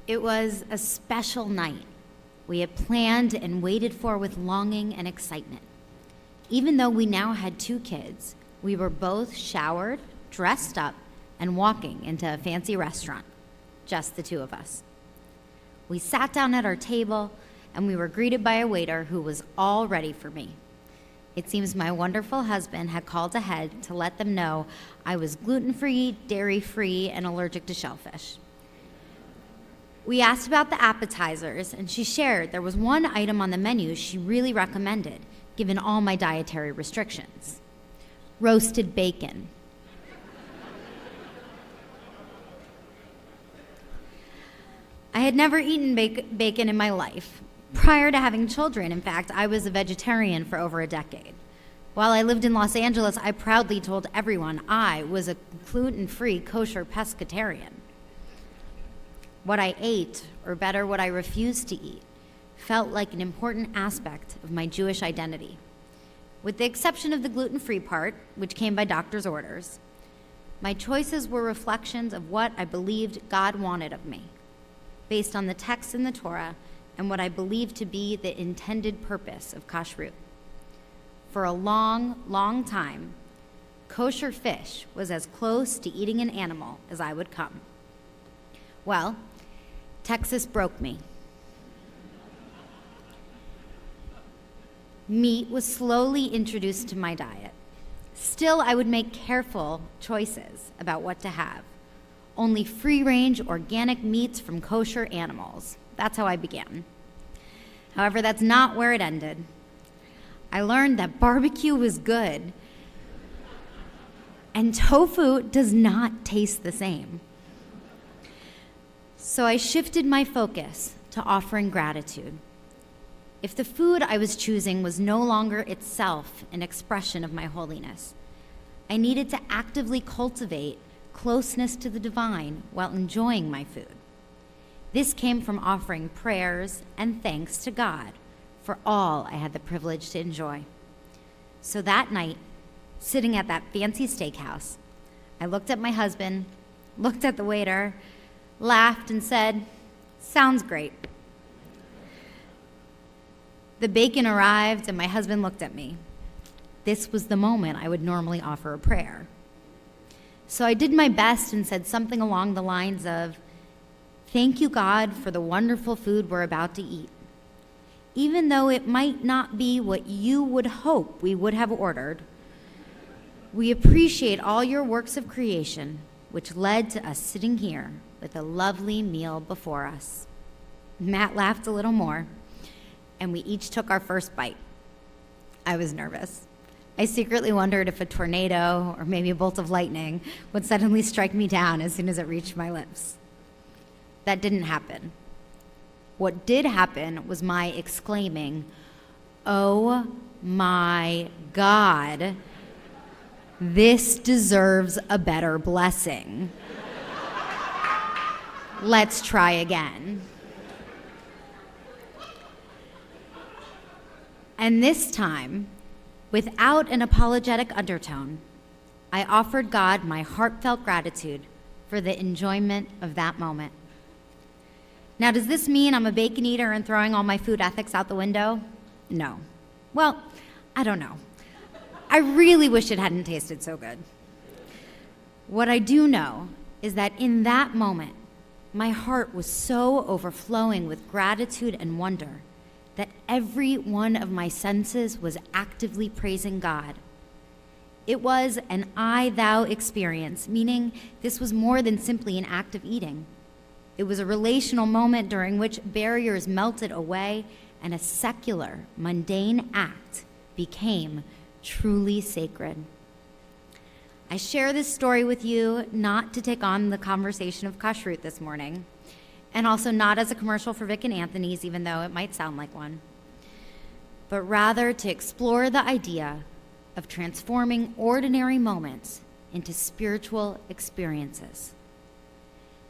It was a special night we had planned and waited for with longing and excitement. Even though we now had 2 kids, we were both showered, dressed up, and walking into a fancy restaurant, just the 2 of us. We sat down at our table, and we were greeted by a waiter who was all ready for me. It seems my wonderful husband had called ahead to let them know I was gluten-free, dairy-free, and allergic to shellfish. We asked about the appetizers, and she shared there was one item on the menu she really recommended, given all my dietary restrictions: roasted bacon. I had never eaten bacon in my life. Prior to having children, in fact, I was a vegetarian for over a decade. While I lived in Los Angeles, I proudly told everyone I was a gluten-free kosher pescatarian. What I ate, or better, what I refused to eat, felt like an important aspect of my Jewish identity. With the exception of the gluten-free part, which came by doctor's orders, my choices were reflections of what I believed God wanted of me, based on the text in the Torah and what I believed to be the intended purpose of kashrut. For a long, long time, kosher fish was as close to eating an animal as I would come. Well, Texas broke me. Meat was slowly introduced to my diet. Still, I would make careful choices about what to have. Only free-range organic meats from kosher animals. That's how I began. However, that's not where it ended. I learned that barbecue was good, and tofu does not taste the same. So I shifted my focus to offering gratitude. If the food I was choosing was no longer itself an expression of my holiness, I needed to actively cultivate closeness to the divine while enjoying my food. This came from offering prayers and thanks to God for all I had the privilege to enjoy. So that night, sitting at that fancy steakhouse, I looked at my husband, looked at the waiter, laughed, and said, "Sounds great." The bacon arrived, and my husband looked at me. This was the moment I would normally offer a prayer. So I did my best and said something along the lines of, "Thank you, God, for the wonderful food we're about to eat. Even though it might not be what you would hope we would have ordered, we appreciate all your works of creation, which led to us sitting here with a lovely meal before us." Matt laughed a little more, and we each took our first bite. I was nervous. I secretly wondered if a tornado or maybe a bolt of lightning would suddenly strike me down as soon as it reached my lips. That didn't happen. What did happen was my exclaiming, "Oh my God, this deserves a better blessing. Let's try again." And this time, without an apologetic undertone, I offered God my heartfelt gratitude for the enjoyment of that moment. Now, does this mean I'm a bacon eater and throwing all my food ethics out the window? No. Well, I don't know. I really wish it hadn't tasted so good. What I do know is that in that moment, my heart was so overflowing with gratitude and wonder that every one of my senses was actively praising God. It was an I-thou experience, meaning this was more than simply an act of eating. It was a relational moment during which barriers melted away and a secular, mundane act became truly sacred. I share this story with you not to take on the conversation of kashrut this morning, and also not as a commercial for Vic and Anthony's, even though it might sound like one, but rather to explore the idea of transforming ordinary moments into spiritual experiences.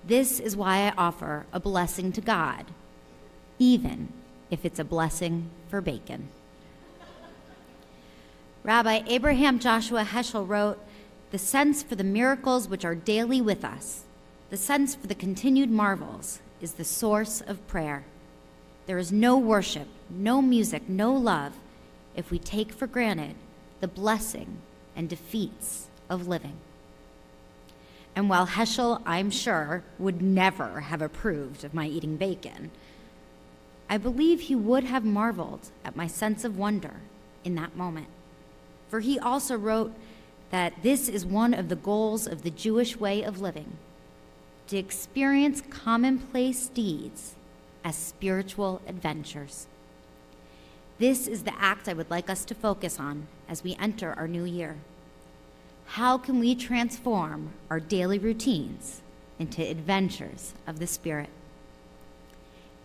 This is why I offer a blessing to God, even if it's a blessing for bacon. Rabbi Abraham Joshua Heschel wrote, "The sense for the miracles which are daily with us, the sense for the continued marvels, is the source of prayer. There is no worship, no music, no love if we take for granted the blessing and defeats of living. And while Heschel, I'm sure, would never have approved of my eating bacon, I believe he would have marveled at my sense of wonder in that moment. For he also wrote that this is one of the goals of the Jewish way of living, to experience commonplace deeds as spiritual adventures. This is the act I would like us to focus on as we enter our new year. How can we transform our daily routines into adventures of the Spirit?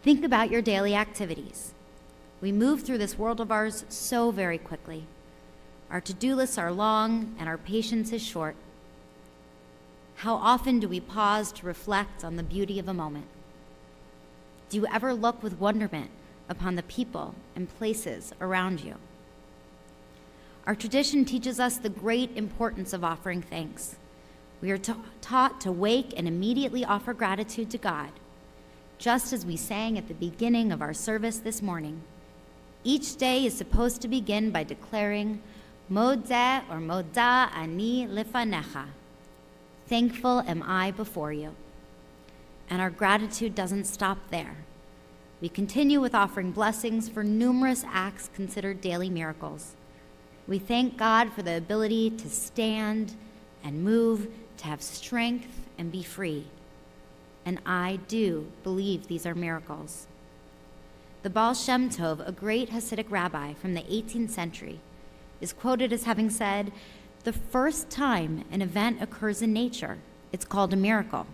Think about your daily activities. We move through this world of ours so very quickly. Our to-do lists are long and our patience is short. How often do we pause to reflect on the beauty of a moment? Do you ever look with wonderment upon the people and places around you? Our tradition teaches us the great importance of offering thanks. We are taught to wake and immediately offer gratitude to God, just as we sang at the beginning of our service this morning. Each day is supposed to begin by declaring, Modeh or Moda ani lefanecha. Thankful am I before you. And our gratitude doesn't stop there. We continue with offering blessings for numerous acts considered daily miracles. We thank God for the ability to stand and move, to have strength and be free. And I do believe these are miracles. The Baal Shem Tov, a great Hasidic rabbi from the 18th century, is quoted as having said, "The first time an event occurs in nature, it's called a miracle.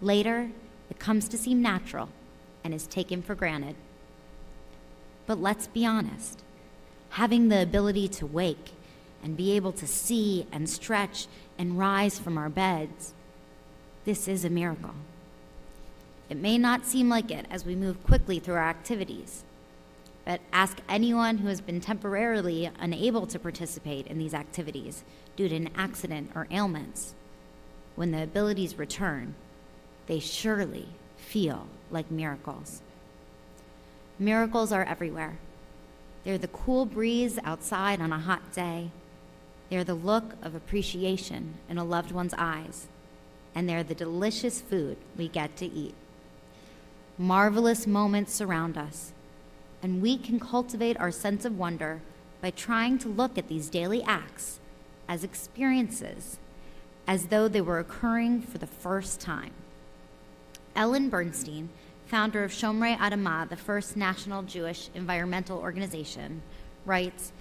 Later, it comes to seem natural and is taken for granted." But let's be honest. Having the ability to wake and be able to see and stretch and rise from our beds, this is a miracle. It may not seem like it as we move quickly through our activities, but ask anyone who has been temporarily unable to participate in these activities due to an accident or ailments. When the abilities return, they surely feel like miracles. Miracles are everywhere. They're the cool breeze outside on a hot day. They're the look of appreciation in a loved one's eyes. And they're the delicious food we get to eat. Marvelous moments surround us, and we can cultivate our sense of wonder by trying to look at these daily acts as experiences, as though they were occurring for the first time. Ellen Bernstein, founder of Shomrei Adamah, the first national Jewish environmental organization, writes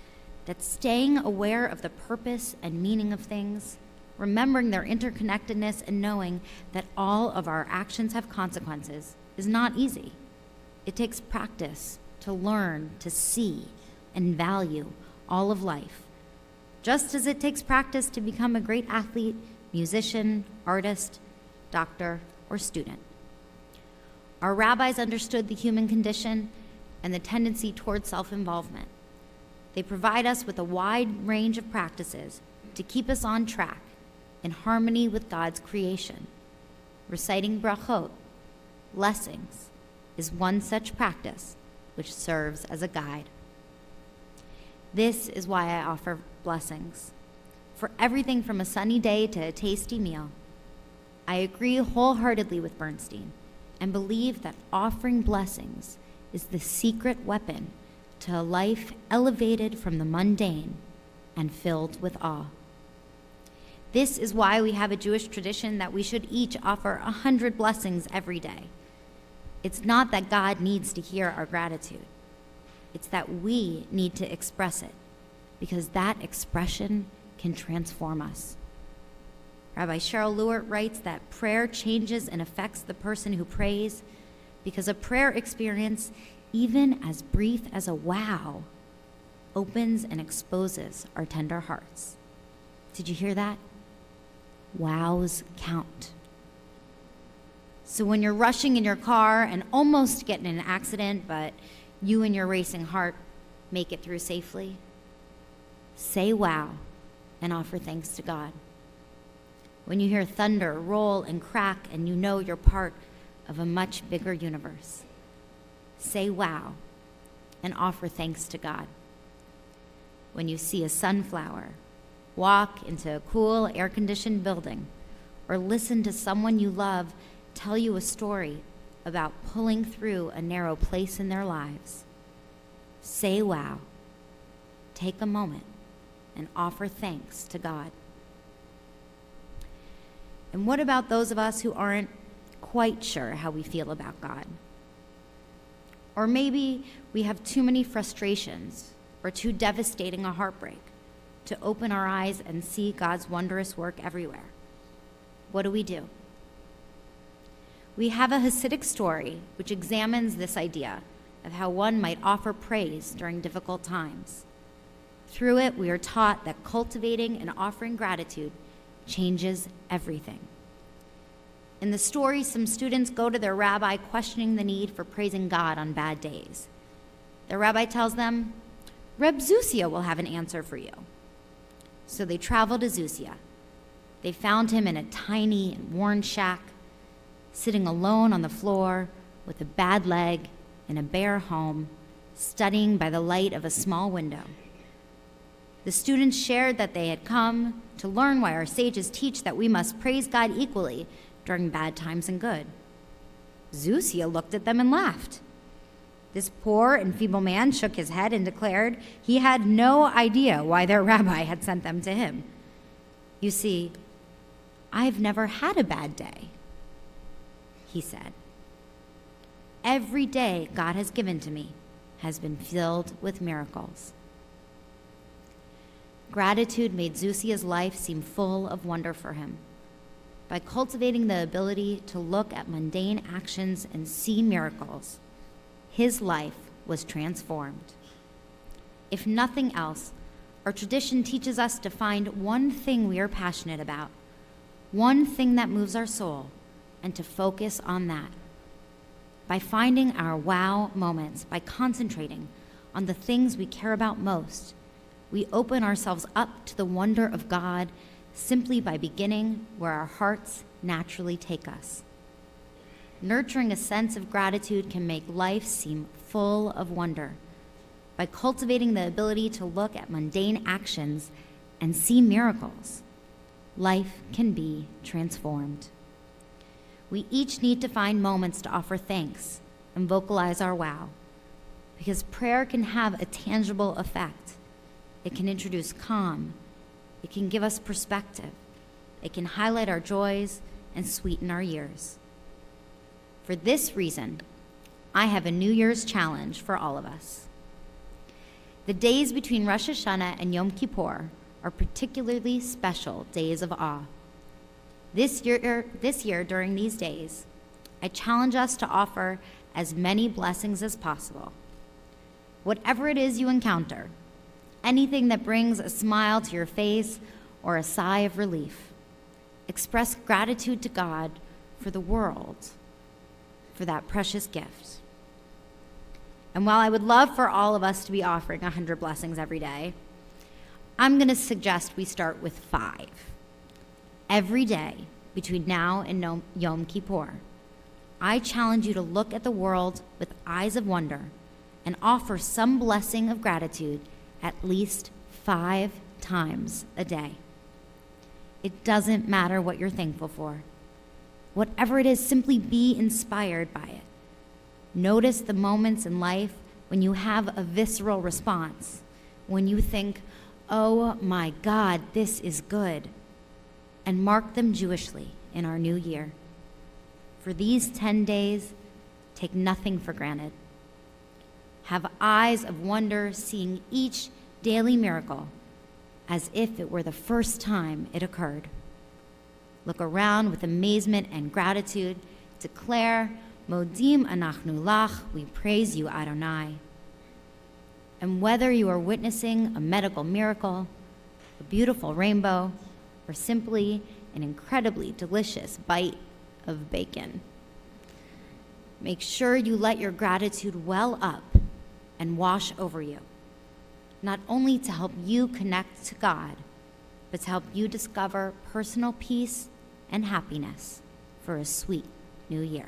that staying aware of the purpose and meaning of things, remembering their interconnectedness and knowing that all of our actions have consequences is not easy. It takes practice to learn to see and value all of life, just as it takes practice to become a great athlete, musician, artist, doctor, or student. Our rabbis understood the human condition and the tendency toward self-involvement. They provide us with a wide range of practices to keep us on track in harmony with God's creation. Reciting brachot, blessings, is one such practice which serves as a guide. This is why I offer blessings. For everything from a sunny day to a tasty meal, I agree wholeheartedly with Bernstein and believe that offering blessings is the secret weapon to a life elevated from the mundane and filled with awe. This is why we have a Jewish tradition that we should each offer 100 blessings every day. It's not that God needs to hear our gratitude. It's that we need to express it, because that expression can transform us. Rabbi Cheryl Lewert writes that prayer changes and affects the person who prays, because a prayer experience, even as brief as a wow, opens and exposes our tender hearts. Did you hear that? Wows count. So when you're rushing in your car and almost get in an accident, but you and your racing heart make it through safely, say wow and offer thanks to God. When you hear thunder roll and crack and you know you're part of a much bigger universe. Say wow and offer thanks to God. When you see a sunflower, walk into a cool, air-conditioned building, or listen to someone you love tell you a story about pulling through a narrow place in their lives, say wow. Take a moment and offer thanks to God. And what about those of us who aren't quite sure how we feel about God? Or maybe we have too many frustrations or too devastating a heartbreak to open our eyes and see God's wondrous work everywhere. What do? We have a Hasidic story which examines this idea of how one might offer praise during difficult times. Through it, we are taught that cultivating and offering gratitude changes everything. In the story, some students go to their rabbi questioning the need for praising God on bad days. The rabbi tells them, Reb Zusia will have an answer for you. So they travel to Zusia. They found him in a tiny and worn shack, sitting alone on the floor with a bad leg in a bare home, studying by the light of a small window. The students shared that they had come to learn why our sages teach that we must praise God equally during bad times and good. Zusia looked at them and laughed. This poor and feeble man shook his head and declared he had no idea why their rabbi had sent them to him. You see, I've never had a bad day, he said. Every day God has given to me has been filled with miracles. Gratitude made Zusia's life seem full of wonder for him. By cultivating the ability to look at mundane actions and see miracles, his life was transformed. If nothing else, our tradition teaches us to find one thing we are passionate about, one thing that moves our soul, and to focus on that. By finding our wow moments, by concentrating on the things we care about most, we open ourselves up to the wonder of God simply by beginning where our hearts naturally take us. Nurturing a sense of gratitude can make life seem full of wonder. By cultivating the ability to look at mundane actions and see miracles, life can be transformed. We each need to find moments to offer thanks and vocalize our wow, because prayer can have a tangible effect. It can introduce calm. It can give us perspective. It can highlight our joys and sweeten our years. For this reason, I have a New Year's challenge for all of us. The days between Rosh Hashanah and Yom Kippur are particularly special days of awe. This year, during these days, I challenge us to offer as many blessings as possible. Whatever it is you encounter, anything that brings a smile to your face or a sigh of relief, express gratitude to God for the world, for that precious gift. And while I would love for all of us to be offering 100 blessings every day, I'm going to suggest we start with 5. Every day between now and Yom Kippur, I challenge you to look at the world with eyes of wonder and offer some blessing of gratitude at least 5 times a day. It doesn't matter what you're thankful for. Whatever it is, simply be inspired by it. Notice the moments in life when you have a visceral response, when you think, oh my God, this is good, and mark them Jewishly in our new year. For these 10 days, take nothing for granted. Have eyes of wonder, seeing each daily miracle as if it were the first time it occurred. Look around with amazement and gratitude. Declare, Modim anachnu lach, we praise you, Adonai. And whether you are witnessing a medical miracle, a beautiful rainbow, or simply an incredibly delicious bite of bacon, make sure you let your gratitude well up and wash over you, not only to help you connect to God, but to help you discover personal peace and happiness for a sweet new year.